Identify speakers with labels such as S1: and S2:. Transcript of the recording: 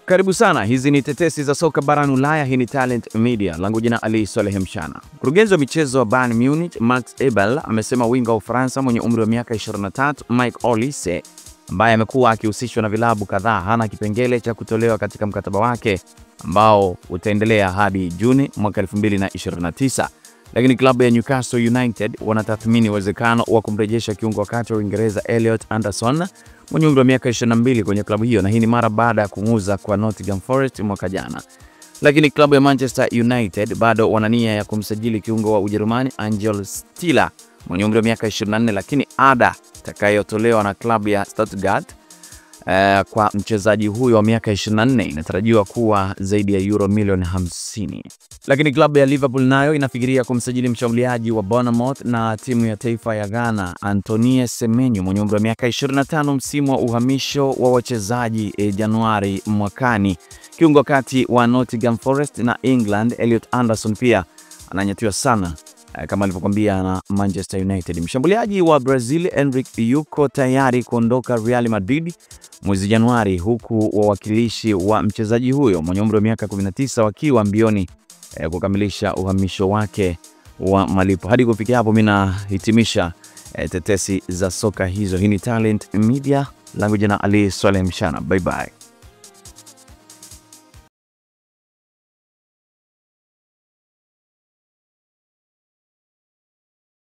S1: Karibu sana, hizi ni tetesi za soka barani Ulaya. Hii ni Talent Media. Langu jina Ali Swaleh Mshana. Mkurugenzi wa michezo wa Bayern Munich, Max Eberl, amesema winga wa Ufaransa mwenye umri wa miaka 23, Mike Olise, ambaye amekuwa akihusishwa na vilabu kadhaa, hana kipengele cha kutolewa katika mkataba wake ambao utaendelea hadi Juni mwaka 2029. Lakini klabu ya Newcastle United wanatathmini uwezekano wa kumrejesha kiungo wa kati wa Uingereza Elliot Anderson mwenye umri wa miaka 22 kwenye klabu hiyo, na hii ni mara baada ya kumuuza kwa Nottingham Forest mwaka jana. Lakini klabu ya Manchester United bado wana nia ya kumsajili kiungo wa Ujerumani Angel Stiller mwenye umri wa miaka 24, lakini ada itakayotolewa na klabu ya Stuttgart kwa mchezaji huyo wa miaka 24 inatarajiwa kuwa zaidi ya euro milioni 50. Lakini klabu ya Liverpool nayo inafikiria kumsajili mshambuliaji wa Bournemouth na timu ya taifa ya Ghana Antoine Semenyo mwenye umri wa miaka 25 msimu wa uhamisho wa wachezaji Januari mwakani. Kiungo kati wa Nottingham Forest na England Elliot Anderson pia ananyatiwa sana kama alivyokuambia na Manchester United. Mshambuliaji wa Brazil Enrique yuko tayari kuondoka Real Madrid mwezi Januari, huku wawakilishi wa mchezaji huyo mwenye umri wa miaka 19 wakiwa mbioni kukamilisha uhamisho wake wa malipo. Hadi kufikia hapo mimi nahitimisha tetesi za soka hizo. Hii ni Talent Media. Langu jina Ali Swaleh Mshana. Bye bye.